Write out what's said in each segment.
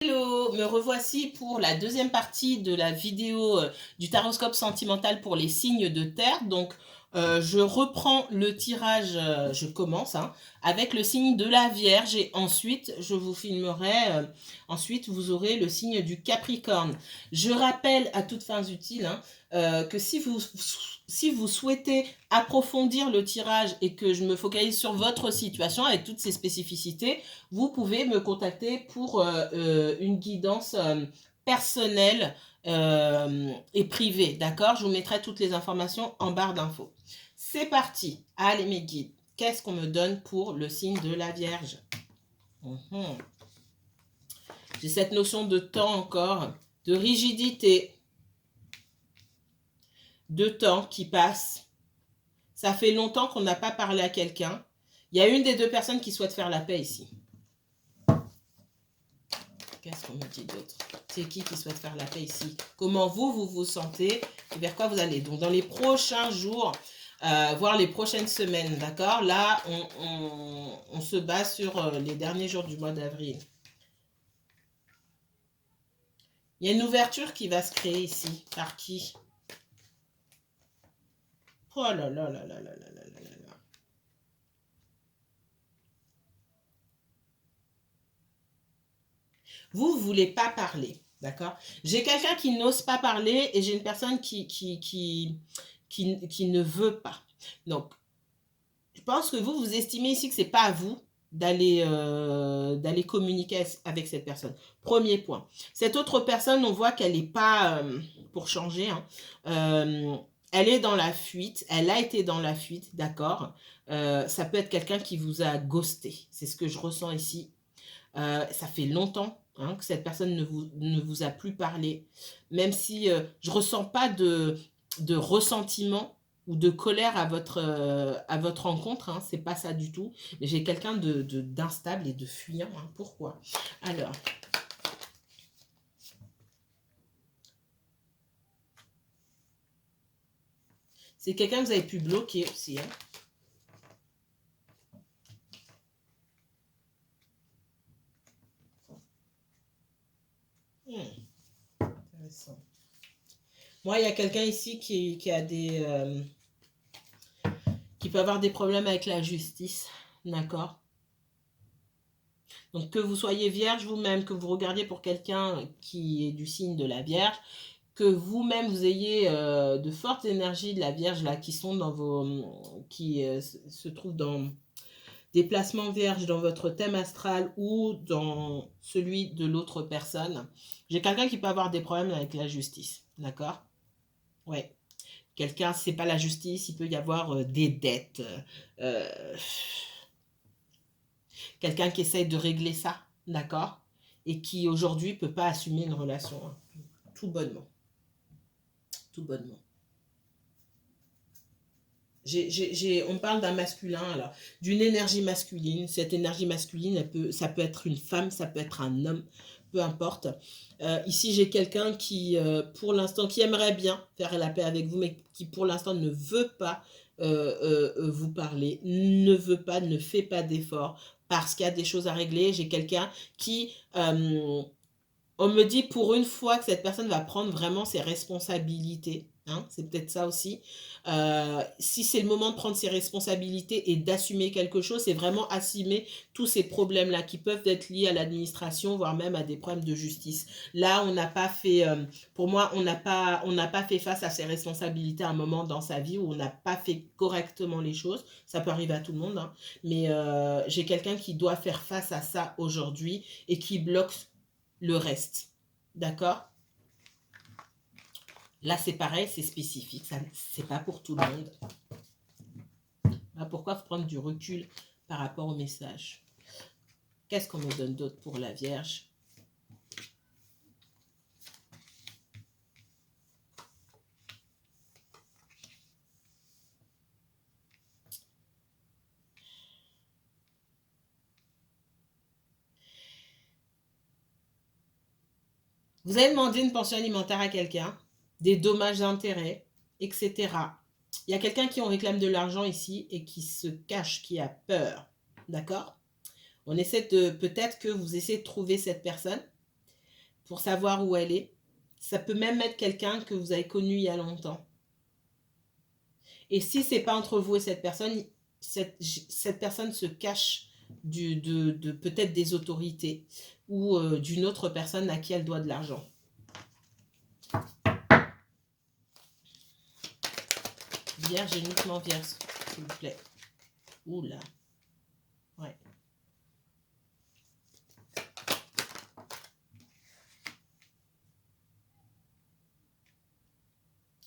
Hello, me revoici pour la deuxième partie de la vidéo du taroscope sentimental pour les signes de terre. Donc, je reprends le tirage, je commence avec le signe de la Vierge et ensuite, je vous filmerai, ensuite vous aurez le signe du Capricorne. Je rappelle à toutes fins utiles que si vous souhaitez approfondir le tirage et que je me focalise sur votre situation avec toutes ses spécificités, vous pouvez me contacter pour une guidance personnelle et privée, d'accord? Je vous mettrai toutes les informations en barre d'infos. C'est parti. Allez mes guides, qu'est-ce qu'on me donne pour le signe de la Vierge? J'ai cette notion de temps encore, de rigidité, de temps qui passe. Ça fait longtemps qu'on n'a pas parlé à quelqu'un. Il y a une des deux personnes qui souhaite faire la paix ici. Qu'est-ce qu'on me dit d'autre? C'est qui souhaite faire la paix ici? Comment vous sentez et vers quoi vous allez? Donc, dans les prochains jours, voire les prochaines semaines, d'accord? Là, on se base sur les derniers jours du mois d'avril. Il y a une ouverture qui va se créer ici. Par qui? Oh là là là là là là là là là là. Vous ne voulez pas parler, d'accord? J'ai quelqu'un qui n'ose pas parler et j'ai une personne qui ne veut pas. Donc, je pense que vous estimez ici que ce n'est pas à vous d'aller communiquer avec cette personne. Premier point. Cette autre personne, on voit qu'elle n'est pas, pour changer, elle est dans la fuite, elle a été dans la fuite, d'accord. Ça peut être quelqu'un qui vous a ghosté, c'est ce que je ressens ici. Ça fait longtemps que cette personne ne vous a plus parlé, même si je ne ressens pas de ressentiment ou de colère à votre rencontre, c'est pas ça du tout, mais j'ai quelqu'un d'instable et de fuyant. Pourquoi? Alors, c'est quelqu'un que vous avez pu bloquer aussi. Intéressant. Moi, il y a quelqu'un ici qui a des... qui peut avoir des problèmes avec la justice, d'accord? Donc, que vous soyez vierge vous-même, que vous regardiez pour quelqu'un qui est du signe de la Vierge, que vous-même vous ayez de fortes énergies de la Vierge là qui sont dans vos... qui se trouvent dans des placements vierges dans votre thème astral ou dans celui de l'autre personne. J'ai quelqu'un qui peut avoir des problèmes avec la justice, d'accord? Ouais. Quelqu'un, c'est pas la justice, il peut y avoir des dettes. Quelqu'un qui essaye de régler ça, d'accord? Et qui aujourd'hui peut pas assumer une relation. Tout bonnement. Tout bonnement. On parle d'un masculin, alors, d'une énergie masculine. Cette énergie masculine, ça peut être une femme, ça peut être un homme, peu importe. Ici, j'ai quelqu'un qui, pour l'instant, qui aimerait bien faire la paix avec vous, mais qui, pour l'instant, ne veut pas vous parler, ne fait pas d'efforts, parce qu'il y a des choses à régler. J'ai quelqu'un qui... on me dit pour une fois que cette personne va prendre vraiment ses responsabilités. C'est peut-être ça aussi. Si c'est le moment de prendre ses responsabilités et d'assumer quelque chose, c'est vraiment assumer tous ces problèmes-là qui peuvent être liés à l'administration, voire même à des problèmes de justice. Là, on n'a pas fait, pour moi, on n'a pas fait face à ses responsabilités à un moment dans sa vie où on n'a pas fait correctement les choses. Ça peut arriver à tout le monde, mais j'ai quelqu'un qui doit faire face à ça aujourd'hui et qui bloque le reste. D'accord? Là, c'est pareil, c'est spécifique. C'est pas pour tout le monde. Là, pourquoi prendre du recul par rapport au message? Qu'est-ce qu'on me donne d'autre pour la Vierge? Vous avez demandé une pension alimentaire à quelqu'un, des dommages d'intérêt, etc. Il y a quelqu'un qui en réclame de l'argent ici et qui se cache, qui a peur. D'accord? On essaie de... Peut-être que vous essayez de trouver cette personne pour savoir où elle est. Ça peut même être quelqu'un que vous avez connu il y a longtemps. Et si c'est pas entre vous et cette personne, cette personne se cache de peut-être des autorités ou d'une autre personne à qui elle doit de l'argent. Vierge, uniquement vierge, s'il vous plaît. Oula. Ouais.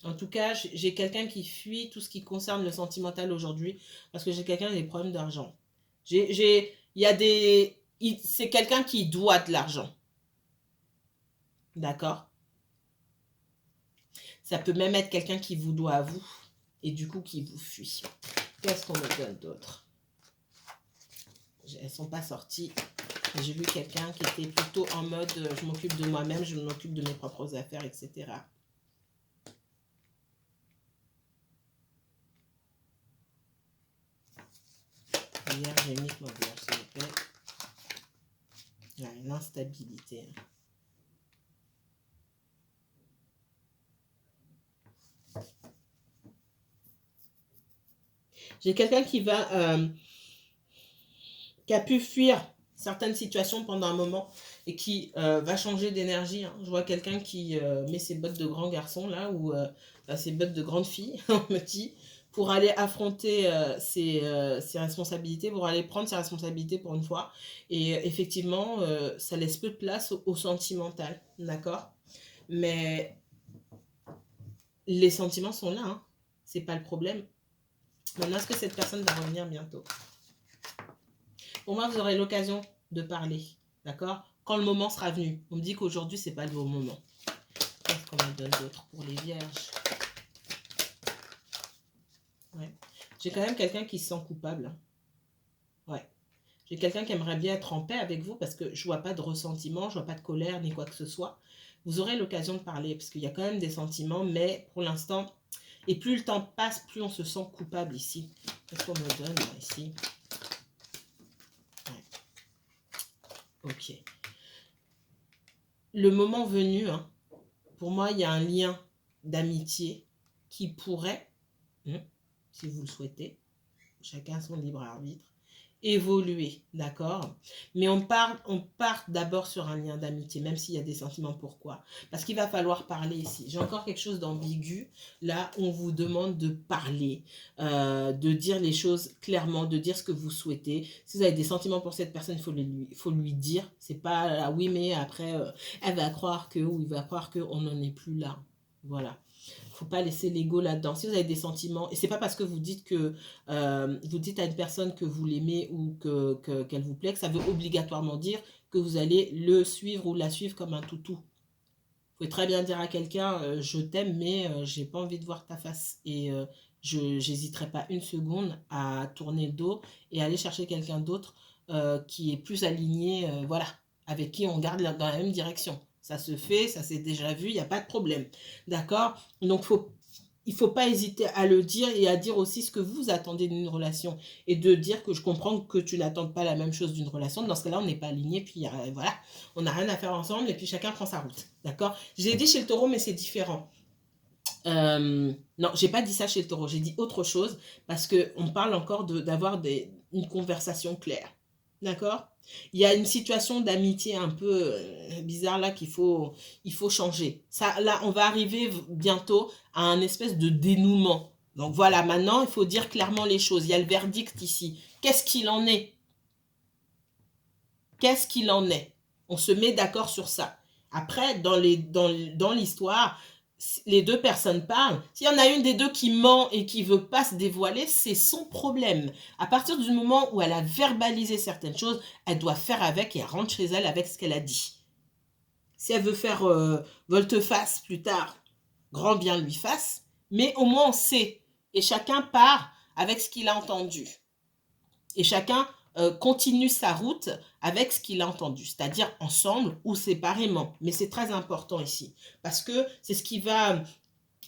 En tout cas, j'ai quelqu'un qui fuit tout ce qui concerne le sentimental aujourd'hui parce que j'ai quelqu'un qui a des problèmes d'argent. Il y a des... C'est quelqu'un qui doit de l'argent. D'accord? Ça peut même être quelqu'un qui vous doit à vous et du coup qui vous fuit. Qu'est-ce qu'on me donne d'autre? Elles ne sont pas sorties. J'ai vu quelqu'un qui était plutôt en mode je m'occupe de moi-même, je m'occupe de mes propres affaires, etc. Vierge, uniquement vierge, s'il vous plaît. L'instabilité. J'ai quelqu'un qui a pu fuir certaines situations pendant un moment et qui va changer d'énergie. Hein. Je vois quelqu'un qui met ses bottes de grand garçon là ou ses bottes de grande fille, on me dit, pour aller affronter ses responsabilités, pour aller prendre ses responsabilités pour une fois. Et effectivement, ça laisse peu de place au sentimental, d'accord? Mais les sentiments sont là, hein. C'est pas le problème. Maintenant, est-ce que cette personne va revenir bientôt? Pour moi, vous aurez l'occasion de parler, d'accord? Quand le moment sera venu. On me dit qu'aujourd'hui, c'est pas le bon moment. Qu'est-ce qu'on me donne d'autre pour les vierges? Ouais. J'ai quand même quelqu'un qui se sent coupable. Ouais. J'ai quelqu'un qui aimerait bien être en paix avec vous parce que je vois pas de ressentiment, je vois pas de colère ni quoi que ce soit. Vous aurez l'occasion de parler parce qu'il y a quand même des sentiments, mais pour l'instant, et plus le temps passe, plus on se sent coupable ici. Qu'est-ce qu'on me donne là, ici? Ok. Le moment venu, hein, pour moi, il y a un lien d'amitié qui pourrait, si vous le souhaitez, chacun son libre arbitre, évoluer, d'accord? Mais on part d'abord sur un lien d'amitié, même s'il y a des sentiments. Pourquoi? Parce qu'il va falloir parler ici. J'ai encore quelque chose d'ambigu. Là, on vous demande de parler, de dire les choses clairement, de dire ce que vous souhaitez. Si vous avez des sentiments pour cette personne, il faut lui dire. C'est pas, ah oui, mais après, elle va croire que, ou il va croire que on n'en est plus là. Voilà. Faut pas laisser l'ego là-dedans. Si vous avez des sentiments, et c'est pas parce que vous dites que vous dites à une personne que vous l'aimez ou qu'elle vous plaît, que ça veut obligatoirement dire que vous allez le suivre ou la suivre comme un toutou. Vous pouvez très bien dire à quelqu'un je t'aime, mais j'ai pas envie de voir ta face. Et je n'hésiterai pas une seconde à tourner le dos et aller chercher quelqu'un d'autre qui est plus aligné, voilà, avec qui on garde dans la même direction. Ça se fait, ça s'est déjà vu, il n'y a pas de problème. D'accord? Donc, il ne faut pas hésiter à le dire et à dire aussi ce que vous attendez d'une relation. Et de dire que je comprends que tu n'attends pas la même chose d'une relation. Dans ce cas-là, on n'est pas aligné. Puis voilà, on n'a rien à faire ensemble et puis chacun prend sa route. D'accord? J'ai dit chez le taureau, mais c'est différent. Non, j'ai pas dit ça chez le taureau. J'ai dit autre chose parce qu'on parle encore d'avoir une conversation claire. D'accord? Il y a une situation d'amitié un peu bizarre là il faut changer. Ça, là, on va arriver bientôt à un espèce de dénouement. Donc voilà, maintenant, il faut dire clairement les choses. Il y a le verdict ici. Qu'est-ce qu'il en est? Qu'est-ce qu'il en est? On se met d'accord sur ça. Après, dans l'histoire, les deux personnes parlent. S'il y en a une des deux qui ment et qui veut pas se dévoiler, c'est son problème. À partir du moment où elle a verbalisé certaines choses, elle doit faire avec et elle rentre chez elle avec ce qu'elle a dit. Si elle veut faire volte-face plus tard, grand bien lui fasse. Mais au moins on sait. Et chacun part avec ce qu'il a entendu. Et chacun continue sa route avec ce qu'il a entendu, c'est-à-dire ensemble ou séparément. Mais c'est très important ici, parce que c'est ce qui va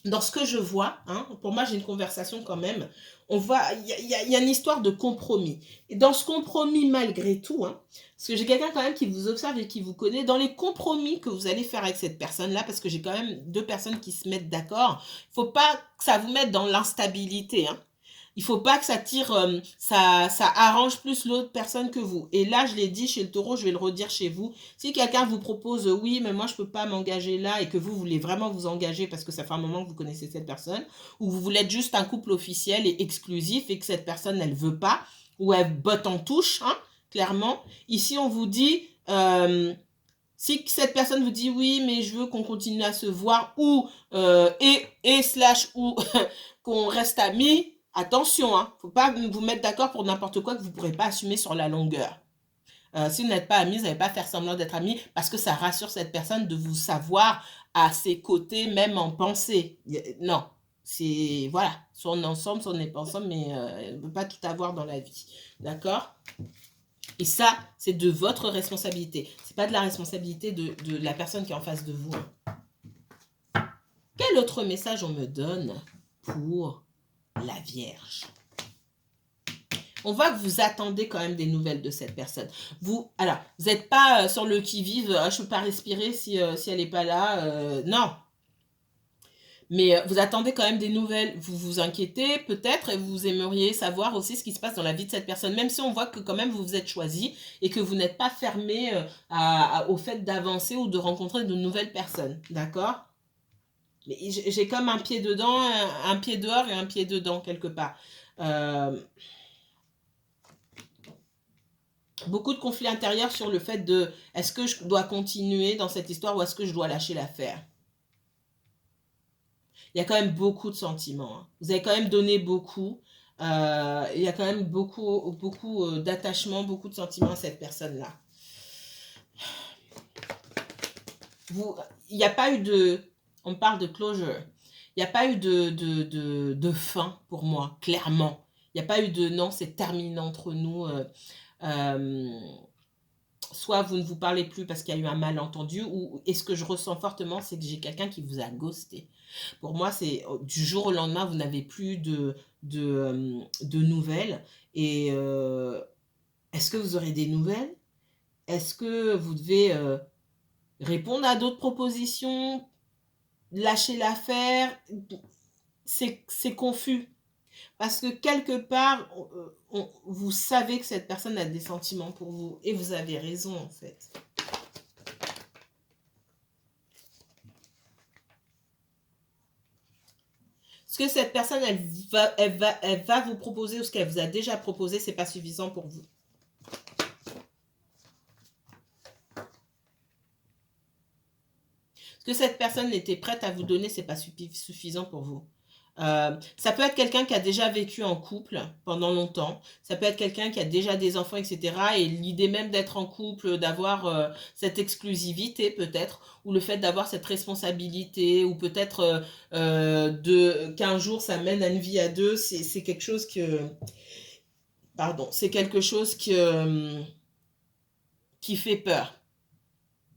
dans ce que je vois, hein, pour moi j'ai une conversation quand même, on voit, il y a une histoire de compromis. Et dans ce compromis malgré tout, hein, parce que j'ai quelqu'un quand même qui vous observe et qui vous connaît, dans les compromis que vous allez faire avec cette personne-là, parce que j'ai quand même deux personnes qui se mettent d'accord, il ne faut pas que ça vous mette dans l'instabilité, hein. Il faut pas que ça tire, ça arrange plus l'autre personne que vous. Et là, je l'ai dit chez le taureau, je vais le redire chez vous. Si quelqu'un vous propose, oui, mais moi, je peux pas m'engager là, et que vous voulez vraiment vous engager parce que ça fait un moment que vous connaissez cette personne, ou vous voulez être juste un couple officiel et exclusif et que cette personne, elle veut pas, ou elle botte en touche, hein, clairement. Ici, on vous dit, si cette personne vous dit oui, mais je veux qu'on continue à se voir, ou slash ou qu'on reste amis, attention, hein, faut pas vous mettre d'accord pour n'importe quoi que vous ne pourrez pas assumer sur la longueur. Si vous n'êtes pas amis, vous n'allez pas faire semblant d'être amis parce que ça rassure cette personne de vous savoir à ses côtés, même en pensée. Non, c'est voilà, soit on est ensemble, soit on n'est pas ensemble, mais on ne peut pas tout avoir dans la vie. D'accord? Et ça, c'est de votre responsabilité. C'est pas de la responsabilité de la personne qui est en face de vous. Quel autre message on me donne pour la Vierge? On voit que vous attendez quand même des nouvelles de cette personne. Vous n'êtes pas sur le qui-vive, je ne peux pas respirer si elle n'est pas là. Non. Mais vous attendez quand même des nouvelles. Vous vous inquiétez peut-être et vous aimeriez savoir aussi ce qui se passe dans la vie de cette personne. Même si on voit que quand même vous vous êtes choisi et que vous n'êtes pas fermé au fait d'avancer ou de rencontrer de nouvelles personnes. D'accord? Mais j'ai comme un pied dedans, un pied dehors et un pied dedans quelque part. Beaucoup de conflits intérieurs sur le fait de est-ce que je dois continuer dans cette histoire ou est-ce que je dois lâcher l'affaire. Il y a quand même beaucoup de sentiments, hein. Vous avez quand même donné beaucoup. Il y a quand même beaucoup d'attachement, beaucoup de sentiments à cette personne-là. Il n'y a pas eu de... On parle de closure. Il n'y a pas eu de fin pour moi, clairement. Il n'y a pas eu de non, c'est terminé entre nous. Soit vous ne vous parlez plus parce qu'il y a eu un malentendu, et ce que je ressens fortement, c'est que j'ai quelqu'un qui vous a ghosté. Pour moi, c'est du jour au lendemain, vous n'avez plus de nouvelles. Et est-ce que vous aurez des nouvelles? Est-ce que vous devez répondre à d'autres propositions? Lâcher l'affaire? C'est confus. Parce que quelque part, vous savez que cette personne a des sentiments pour vous. Et vous avez raison, en fait. Ce que cette personne, elle va vous proposer, ou ce qu'elle vous a déjà proposé, c'est pas suffisant pour vous. Ce que cette personne était prête à vous donner, c'est pas suffisant pour vous. Ça peut être quelqu'un qui a déjà vécu en couple pendant longtemps. Ça peut être quelqu'un qui a déjà des enfants, etc. Et l'idée même d'être en couple, d'avoir cette exclusivité peut-être, ou le fait d'avoir cette responsabilité, ou peut-être qu'un jour ça mène à une vie à deux, c'est quelque chose que... Pardon, c'est quelque chose qui fait peur.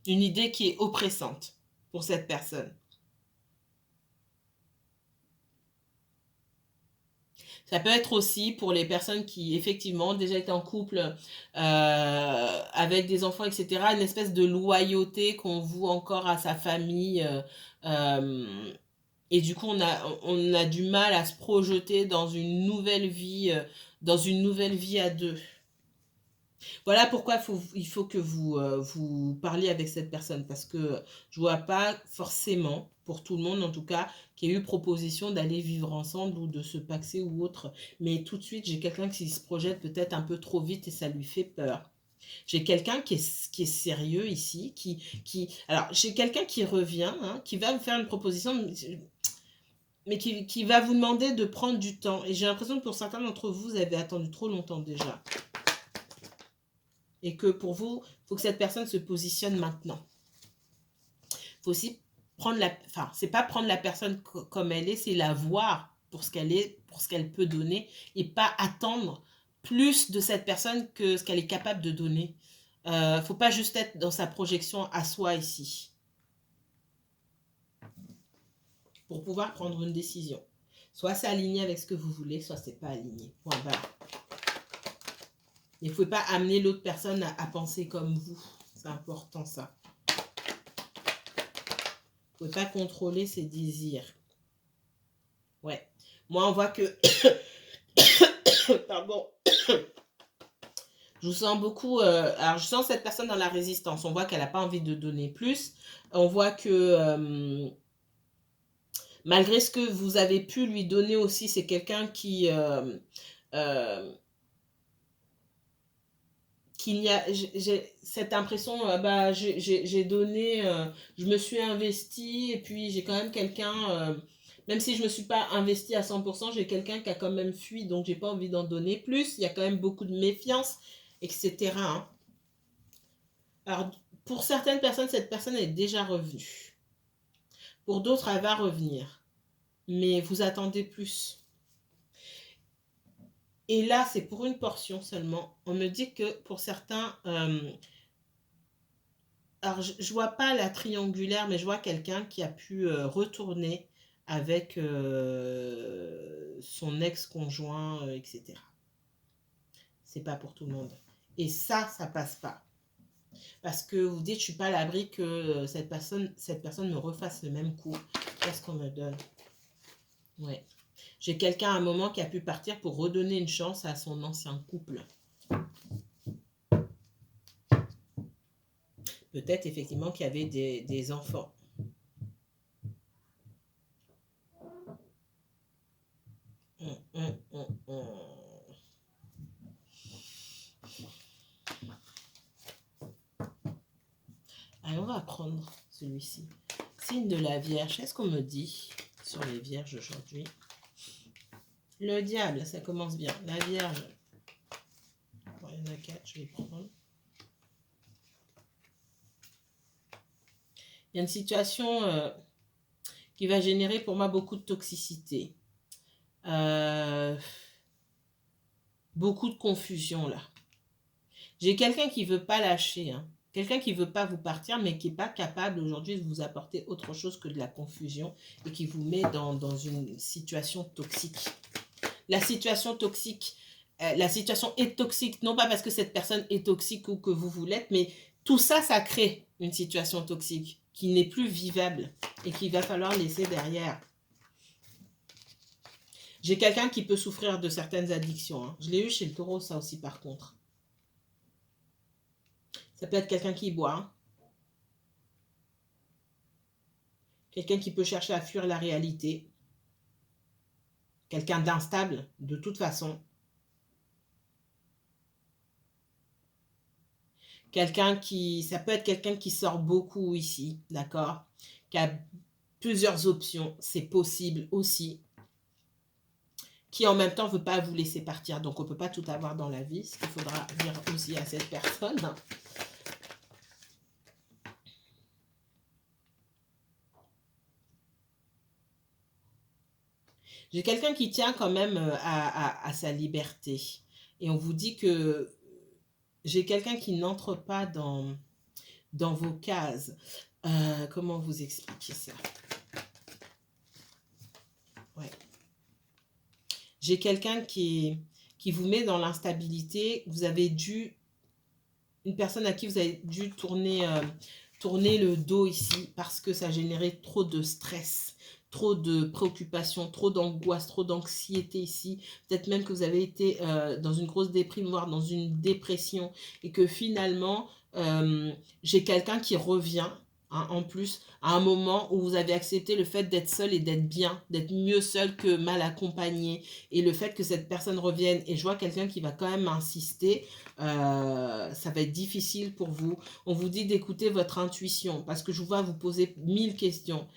Une idée qui est oppressante pour cette personne. Ça peut être aussi pour les personnes qui, effectivement, ont déjà été en couple avec des enfants, etc., une espèce de loyauté qu'on voue encore à sa famille. Et du coup, on a du mal à se projeter dans une nouvelle vie à deux. Voilà pourquoi il faut que vous parliez avec cette personne, parce que je ne vois pas forcément, pour tout le monde en tout cas, qu'il y ait eu proposition d'aller vivre ensemble ou de se paxer ou autre. Mais tout de suite, j'ai quelqu'un qui se projette peut-être un peu trop vite et ça lui fait peur. J'ai quelqu'un qui est sérieux ici, alors j'ai quelqu'un qui revient, hein, qui va vous faire une proposition, mais qui va vous demander de prendre du temps. Et j'ai l'impression que pour certains d'entre vous, vous avez attendu trop longtemps déjà. Et que pour vous, il faut que cette personne se positionne maintenant. Il faut aussi prendre c'est pas prendre la personne comme elle est, c'est la voir pour ce qu'elle est, pour ce qu'elle peut donner, et pas attendre plus de cette personne que ce qu'elle est capable de donner. Faut pas juste être dans sa projection à soi ici. pour pouvoir prendre une décision. Soit c'est aligné avec ce que vous voulez, soit c'est pas aligné. Point barre. Il ne faut pas amener l'autre personne à penser comme vous. C'est important ça. Vous ne pouvez pas contrôler ses désirs. Ouais. Moi, on voit que... Pardon. Je vous sens beaucoup... alors, je sens cette personne dans la résistance. On voit qu'elle n'a pas envie de donner plus. On voit que... malgré ce que vous avez pu lui donner aussi, c'est quelqu'un qui... qu'il y a, j'ai cette impression, bah, j'ai donné, je me suis investi et puis j'ai quand même quelqu'un, même si je ne me suis pas investi à 100%, j'ai quelqu'un qui a quand même fui, donc j'ai pas envie d'en donner plus. Il y a quand même beaucoup de méfiance, etc. Hein. Alors, pour certaines personnes, cette personne est déjà revenue. Pour d'autres, elle va revenir. Mais vous attendez plus. Et là, c'est pour une portion seulement. On me dit que pour certains... alors, je ne vois pas la triangulaire, mais je vois quelqu'un qui a pu retourner avec son ex-conjoint, etc. C'est pas pour tout le monde. Et ça passe pas. Parce que vous dites, je suis pas à l'abri que cette personne me refasse le même coup. Qu'est-ce qu'on me donne? Ouais. J'ai quelqu'un à un moment qui a pu partir pour redonner une chance à son ancien couple. Peut-être effectivement qu'il y avait des enfants. Allez, on va prendre celui-ci. Signe de la Vierge. Qu'est-ce qu'on me dit sur les Vierges aujourd'hui? Le diable, ça commence bien. La Vierge. Bon, il y en a 4, je vais prendre. Il y a une situation qui va générer pour moi beaucoup de toxicité. Beaucoup de confusion là. J'ai quelqu'un qui ne veut pas lâcher. Hein. Quelqu'un qui ne veut pas vous partir, mais qui n'est pas capable aujourd'hui de vous apporter autre chose que de la confusion et qui vous met dans une situation toxique. La situation toxique, la situation est toxique, non pas parce que cette personne est toxique ou que vous l'êtes, mais tout ça, ça crée une situation toxique qui n'est plus vivable et qu'il va falloir laisser derrière. J'ai quelqu'un qui peut souffrir de certaines addictions. Hein. Je l'ai eu chez le taureau, ça aussi, par contre. Ça peut être quelqu'un qui boit. Hein. Quelqu'un qui peut chercher à fuir la réalité. Quelqu'un d'instable, de toute façon. Ça peut être quelqu'un qui sort beaucoup ici, d'accord? Qui a plusieurs options, c'est possible aussi. Qui en même temps ne veut pas vous laisser partir. Donc on ne peut pas tout avoir dans la vie, ce qu'il faudra dire aussi à cette personne. J'ai quelqu'un qui tient quand même à sa liberté. Et on vous dit que j'ai quelqu'un qui n'entre pas dans vos cases. Comment vous expliquer ça? Ouais. J'ai quelqu'un qui vous met dans l'instabilité. Vous avez dû... Une personne à qui vous avez dû tourner le dos ici parce que ça générait trop de stress, trop de préoccupations, trop d'angoisse, trop d'anxiété ici. Peut-être même que vous avez été dans une grosse déprime, voire dans une dépression et que finalement, j'ai quelqu'un qui revient. Hein, en plus, à un moment où vous avez accepté le fait d'être seul et d'être bien, d'être mieux seul que mal accompagné, et le fait que cette personne revienne, et je vois quelqu'un qui va quand même insister, ça va être difficile pour vous. On vous dit d'écouter votre intuition, parce que je vois vous poser 1000 questions.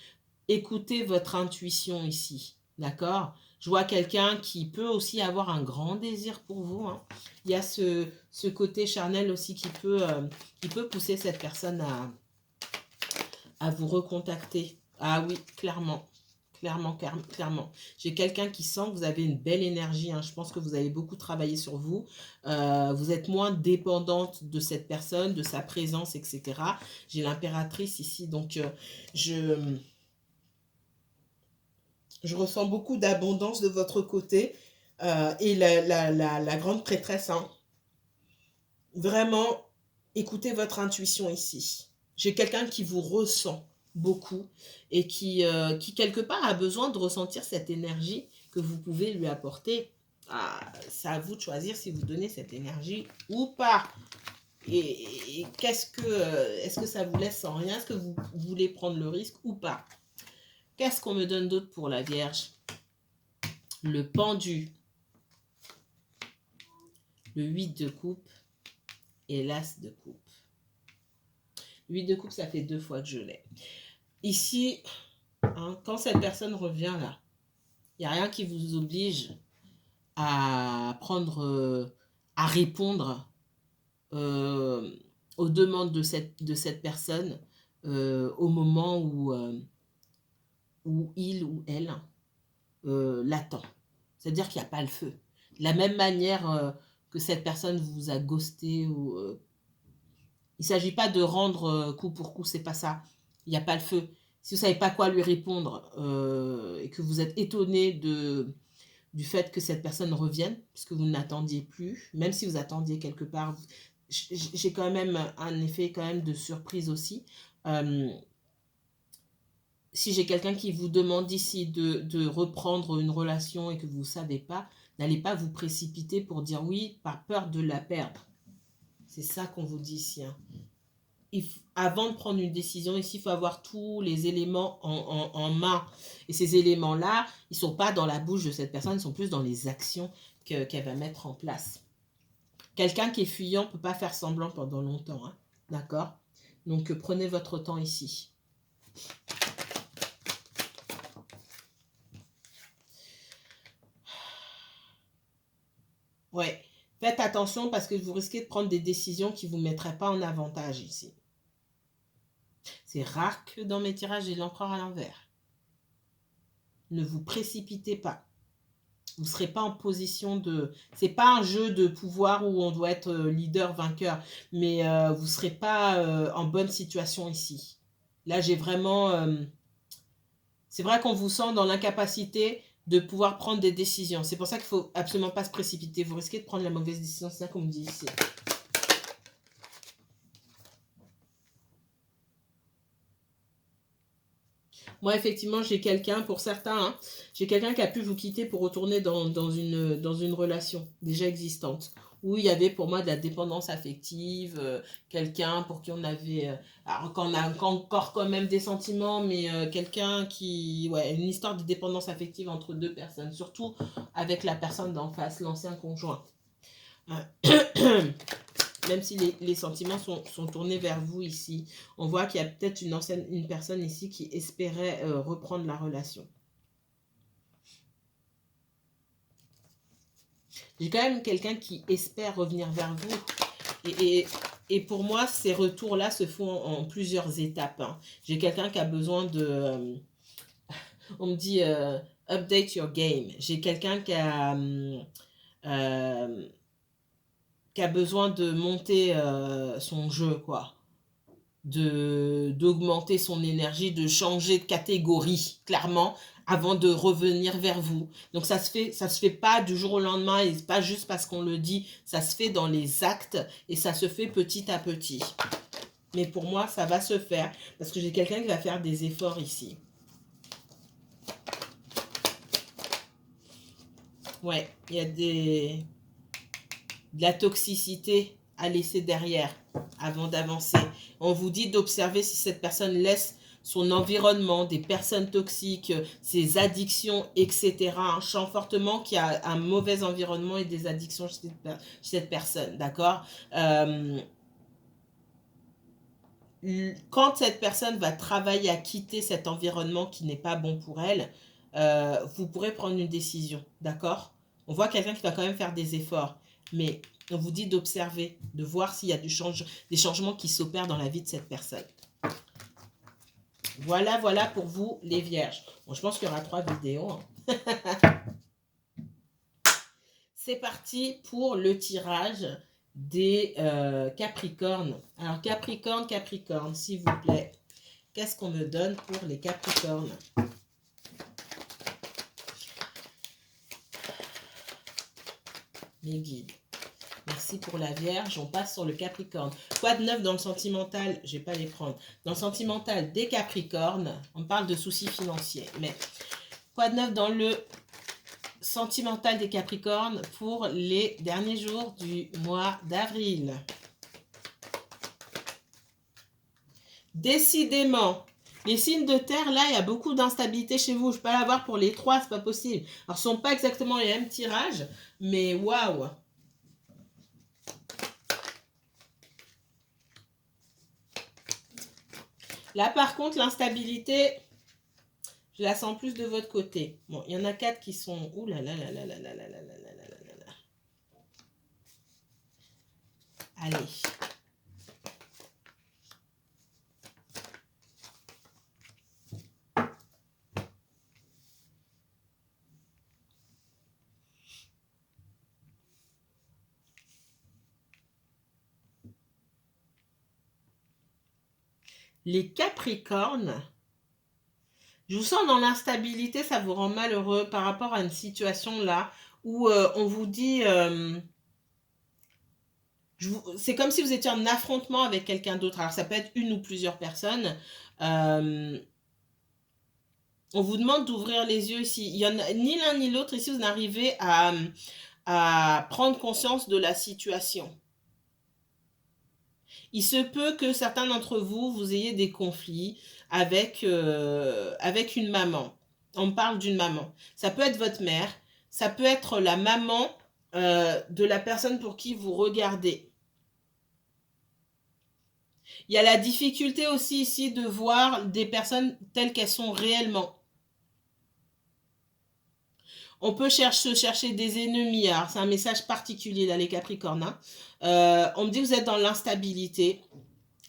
Écoutez votre intuition ici, d'accord? Je vois quelqu'un qui peut aussi avoir un grand désir pour vous. Hein. Il y a ce côté charnel aussi qui peut pousser cette personne à vous recontacter. Ah oui, clairement. Clairement. J'ai quelqu'un qui sent que vous avez une belle énergie. Hein. Je pense que vous avez beaucoup travaillé sur vous. Vous êtes moins dépendante de cette personne, de sa présence, etc. J'ai l'impératrice ici. Donc, Je ressens beaucoup d'abondance de votre côté. Et la grande prêtresse, hein. Vraiment, écoutez votre intuition ici. J'ai quelqu'un qui vous ressent beaucoup et qui, quelque part, a besoin de ressentir cette énergie que vous pouvez lui apporter. Ah, c'est à vous de choisir si vous donnez cette énergie ou pas. Et est-ce que ça vous laisse sans rien? Est-ce que vous voulez prendre le risque ou pas? Qu'est-ce qu'on me donne d'autre pour la Vierge? Le pendu, le 8 de coupe et l'as de coupe. 8 de coupe, ça fait 2 fois que je l'ai. Ici, hein, quand cette personne revient là, il n'y a rien qui vous oblige à prendre, à répondre aux demandes de cette personne au moment où il ou elle l'attend. C'est-à-dire qu'il n'y a pas le feu. De la même manière que cette personne vous a ghosté, ou, il ne s'agit pas de rendre coup pour coup, c'est pas ça. Il n'y a pas le feu. Si vous ne savez pas quoi lui répondre et que vous êtes étonné du fait que cette personne revienne, puisque vous n'attendiez plus, même si vous attendiez quelque part, j'ai quand même un effet quand même de surprise aussi. Si j'ai quelqu'un qui vous demande ici de reprendre une relation et que vous ne savez pas, n'allez pas vous précipiter pour dire oui par peur de la perdre. C'est ça qu'on vous dit ici. Hein. Avant de prendre une décision, ici, il faut avoir tous les éléments en main. Et ces éléments-là, ils ne sont pas dans la bouche de cette personne, ils sont plus dans les actions qu'elle va mettre en place. Quelqu'un qui est fuyant ne peut pas faire semblant pendant longtemps. Hein. D'accord? Donc, prenez votre temps ici. Ouais. Faites attention parce que vous risquez de prendre des décisions qui ne vous mettraient pas en avantage ici. C'est rare que dans mes tirages, j'ai l'empereur à l'envers. Ne vous précipitez pas. Vous ne serez pas en position de... C'est pas un jeu de pouvoir où on doit être leader, vainqueur, mais vous ne serez pas en bonne situation ici. Là, j'ai vraiment... c'est vrai qu'on vous sent dans l'incapacité de pouvoir prendre des décisions. C'est pour ça qu'il ne faut absolument pas se précipiter. Vous risquez de prendre la mauvaise décision, c'est ça qu'on me dit ici. Moi, effectivement, j'ai quelqu'un, pour certains, hein, j'ai quelqu'un qui a pu vous quitter pour retourner dans une relation déjà existante, où il y avait pour moi de la dépendance affective, quelqu'un pour qui on avait, alors qu'on a encore quand même des sentiments, mais quelqu'un qui, ouais, une histoire de dépendance affective entre deux personnes, surtout avec la personne d'en face, l'ancien conjoint. Même si les sentiments sont tournés vers vous ici, on voit qu'il y a peut-être une personne ici qui espérait reprendre la relation. J'ai quand même quelqu'un qui espère revenir vers vous. Et pour moi, ces retours-là se font en plusieurs étapes. Hein. J'ai quelqu'un qui a besoin de... on me dit update your game. J'ai quelqu'un qui a besoin de monter son jeu, quoi. D'augmenter son énergie, de changer de catégorie, clairement, avant de revenir vers vous. Donc ça se fait pas du jour au lendemain et pas juste parce qu'on le dit, ça se fait dans les actes et ça se fait petit à petit. Mais pour moi, ça va se faire parce que j'ai quelqu'un qui va faire des efforts ici. Ouais, il y a de la toxicité à laisser derrière avant d'avancer. On vous dit d'observer si cette personne laisse son environnement, des personnes toxiques, ses addictions, etc. Je sens fortement qu'il y a un mauvais environnement et des addictions chez cette personne, d'accord? Quand cette personne va travailler à quitter cet environnement qui n'est pas bon pour elle, vous pourrez prendre une décision, d'accord? On voit quelqu'un qui va quand même faire des efforts, mais on vous dit d'observer, de voir s'il y a des changements qui s'opèrent dans la vie de cette personne. Voilà pour vous, les vierges. Bon, je pense qu'il y aura 3 vidéos. Hein. C'est parti pour le tirage des Capricornes. Alors, Capricorne, s'il vous plaît. Qu'est-ce qu'on me donne pour les Capricornes? les guides. Merci pour la Vierge. On passe sur le Capricorne. Quoi de neuf dans le sentimental? Je ne vais pas les prendre. Dans le sentimental des Capricornes, on parle de soucis financiers. Mais quoi de neuf dans le sentimental des Capricornes pour les derniers jours du mois d'avril? Décidément, les signes de terre, là, il y a beaucoup d'instabilité chez vous. Je ne peux pas l'avoir pour les trois, c'est pas possible. Alors, ce ne sont pas exactement les mêmes tirages, mais waouh! Là, par contre, l'instabilité, je la sens plus de votre côté. Bon, il y en a 4 qui sont... Ouh là là là là là là là là là là là là là. Allez. Les Capricornes, je vous sens dans l'instabilité, ça vous rend malheureux par rapport à une situation là où on vous dit... c'est comme si vous étiez en affrontement avec quelqu'un d'autre. Alors, ça peut être une ou plusieurs personnes. On vous demande d'ouvrir les yeux ici. Il y en a ni l'un ni l'autre ici, vous n'arrivez à prendre conscience de la situation. Il se peut que certains d'entre vous, vous ayez des conflits avec une maman. On me parle d'une maman. Ça peut être votre mère. Ça peut être la maman de la personne pour qui vous regardez. Il y a la difficulté aussi ici de voir des personnes telles qu'elles sont réellement. On peut se chercher des ennemis. Alors, c'est un message particulier là, les Capricornes. Hein. On me dit que vous êtes dans l'instabilité.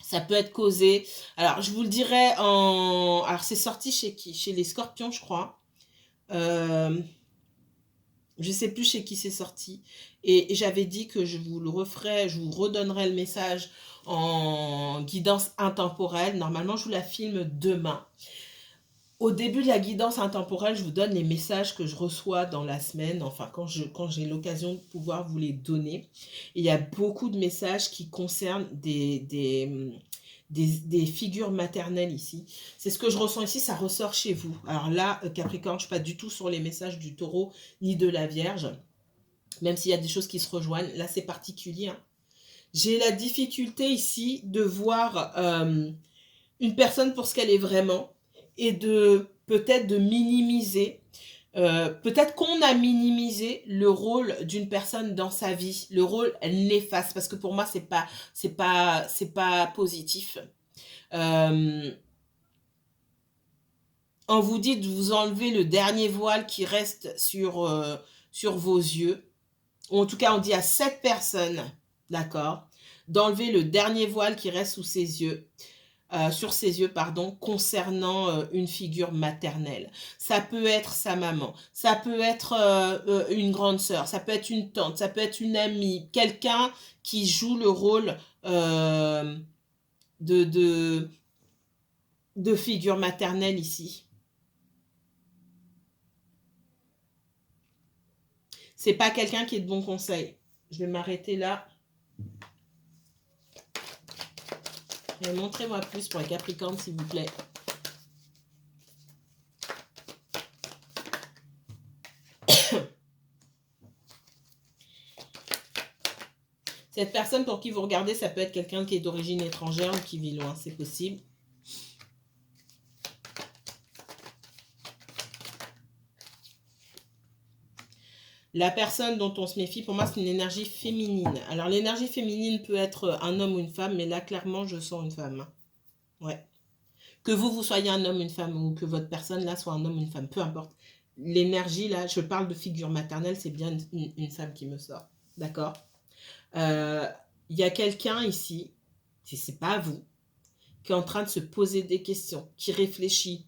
Ça peut être causé. Alors, je vous le dirai en... Alors, c'est sorti chez qui? Chez les Scorpions, je crois. Je ne sais plus chez qui c'est sorti. Et j'avais dit que je vous le referai, je vous redonnerai le message en guidance intemporelle. Normalement, je vous la filme demain. Au début de la guidance intemporelle, je vous donne les messages que je reçois dans la semaine, enfin quand j'ai l'occasion de pouvoir vous les donner. Et il y a beaucoup de messages qui concernent des figures maternelles ici. C'est ce que je ressens ici, ça ressort chez vous. Alors là, Capricorne, je ne suis pas du tout sur les messages du Taureau ni de la Vierge, même s'il y a des choses qui se rejoignent. Là, c'est particulier. Hein. J'ai la difficulté ici de voir une personne pour ce qu'elle est vraiment et de peut-être de minimiser, peut-être qu'on a minimisé le rôle d'une personne dans sa vie, le rôle néfaste, parce que pour moi c'est pas positif. On vous dit de vous enlever le dernier voile qui reste sur vos yeux, ou en tout cas on dit à cette personne, d'accord, d'enlever le dernier voile qui reste sous ses yeux. Sur ses yeux, pardon, concernant une figure maternelle. Ça peut être sa maman, ça peut être une grande sœur, ça peut être une tante, ça peut être une amie, quelqu'un qui joue le rôle de figure maternelle ici. C'est pas quelqu'un qui est de bon conseil. Je vais m'arrêter là. Montrez-moi plus pour les Capricornes, s'il vous plaît. Cette personne pour qui vous regardez, ça peut être quelqu'un qui est d'origine étrangère ou qui vit loin, c'est possible. La personne dont on se méfie, pour moi, c'est une énergie féminine. Alors, l'énergie féminine peut être un homme ou une femme, mais là, clairement, je sens une femme. Ouais. Que vous soyez un homme ou une femme, ou que votre personne, là, soit un homme ou une femme, peu importe. L'énergie, là, je parle de figure maternelle, c'est bien une femme qui me sort. D'accord? Il y a quelqu'un ici, si ce n'est pas vous, qui est en train de se poser des questions, qui réfléchit.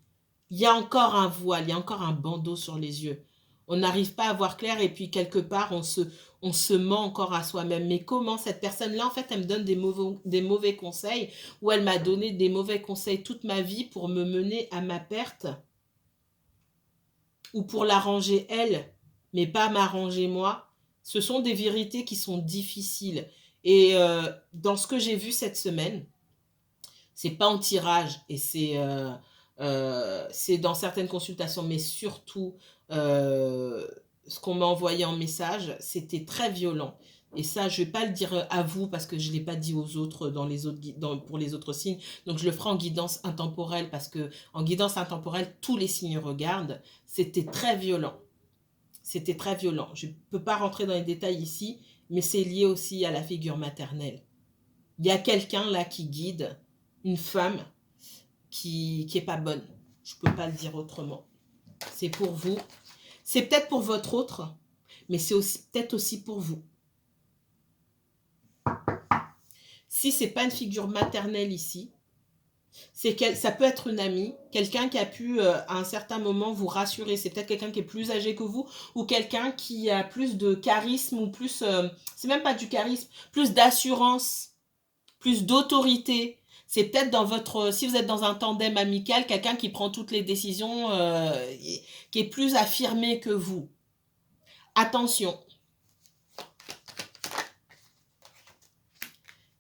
Il y a encore un voile, il y a encore un bandeau sur les yeux. On n'arrive pas à voir clair et puis quelque part, on se ment encore à soi-même. Mais comment cette personne-là, en fait, elle me donne des mauvais conseils ou elle m'a donné des mauvais conseils toute ma vie pour me mener à ma perte ou pour l'arranger elle, mais pas m'arranger moi. Ce sont des vérités qui sont difficiles. Et dans ce que j'ai vu cette semaine, c'est pas en tirage et c'est dans certaines consultations, mais surtout ce qu'on m'a envoyé en message, c'était très violent. Et ça, je vais pas le dire à vous parce que je l'ai pas dit aux autres pour les autres signes. Donc je le ferai en guidance intemporelle parce que en guidance intemporelle, tous les signes regardent. C'était très violent. C'était très violent. Je ne peux pas rentrer dans les détails ici, mais c'est lié aussi à la figure maternelle. Il y a quelqu'un là qui guide une femme qui est pas bonne. Je peux pas le dire autrement. C'est pour vous. C'est peut-être pour votre autre, mais c'est aussi peut-être aussi pour vous. Si c'est pas une figure maternelle ici, ça peut être une amie, quelqu'un qui a pu à un certain moment vous rassurer. C'est peut-être quelqu'un qui est plus âgé que vous ou quelqu'un qui a plus de charisme ou plus, c'est même pas du charisme, plus d'assurance, plus d'autorité. C'est peut-être dans si vous êtes dans un tandem amical, quelqu'un qui prend toutes les décisions, qui est plus affirmé que vous. Attention.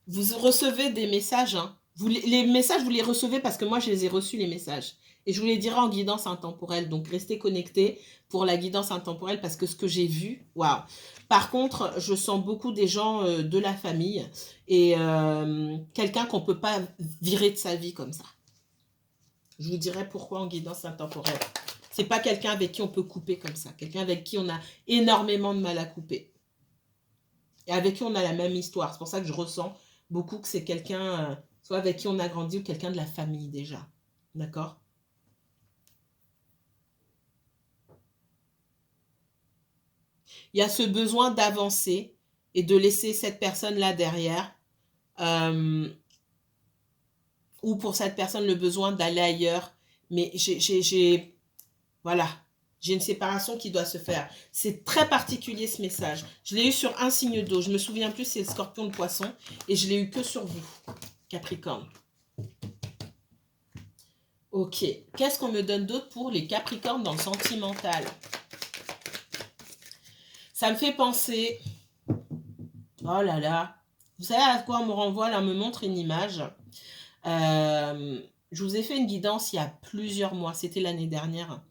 Vous recevez des messages, hein. Les messages, vous les recevez parce que moi, je les ai reçus, les messages. Et je vous les dirai en guidance intemporelle. Donc, restez connectés pour la guidance intemporelle parce que ce que j'ai vu, waouh. Par contre, je sens beaucoup des gens de la famille et quelqu'un qu'on ne peut pas virer de sa vie comme ça. Je vous dirai pourquoi en guidance intemporelle. C'est pas quelqu'un avec qui on peut couper comme ça. Quelqu'un avec qui on a énormément de mal à couper. Et avec qui on a la même histoire. C'est pour ça que je ressens beaucoup que c'est quelqu'un, soit avec qui on a grandi ou quelqu'un de la famille déjà. D'accord? Il y a ce besoin d'avancer et de laisser cette personne-là derrière. Ou pour cette personne, le besoin d'aller ailleurs. Mais voilà, j'ai une séparation qui doit se faire. C'est très particulier ce message. Je l'ai eu sur un signe d'eau. Je me souviens plus, c'est le scorpion, le poisson. Et je l'ai eu que sur vous, Capricorne. Ok. Qu'est-ce qu'on me donne d'autre pour les Capricornes dans le sentimental? Ça me fait penser... Oh là là. Vous savez à quoi on me renvoie? Là, on me montre une image. Je vous ai fait une guidance il y a plusieurs mois. C'était l'année dernière.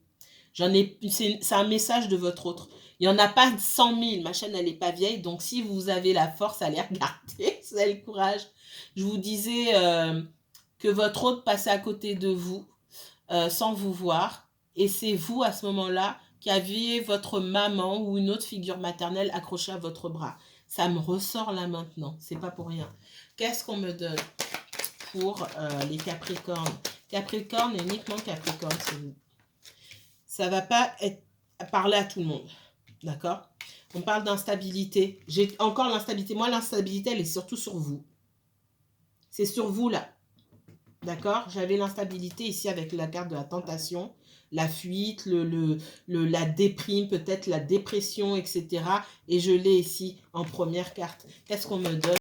C'est un message de votre autre. Il n'y en a pas 100 000. Ma chaîne, elle n'est pas vieille. Donc, si vous avez la force à les regarder, si vous avez le courage. Je vous disais que votre autre passait à côté de vous sans vous voir. Et c'est vous, à ce moment-là, qui aviez votre maman ou une autre figure maternelle accrochée à votre bras. Ça me ressort là maintenant. C'est pas pour rien. Qu'est-ce qu'on me donne pour les Capricornes? Capricorne, uniquement Capricorne, c'est vous. Ça va pas être parler à tout le monde. D'accord? On parle d'instabilité. J'ai encore l'instabilité. Moi, l'instabilité, elle est surtout sur vous. C'est sur vous, là. D'accord? J'avais l'instabilité ici avec la carte de la tentation, la fuite, la déprime, peut-être la dépression, etc. Et je l'ai ici en première carte. Qu'est-ce qu'on me donne?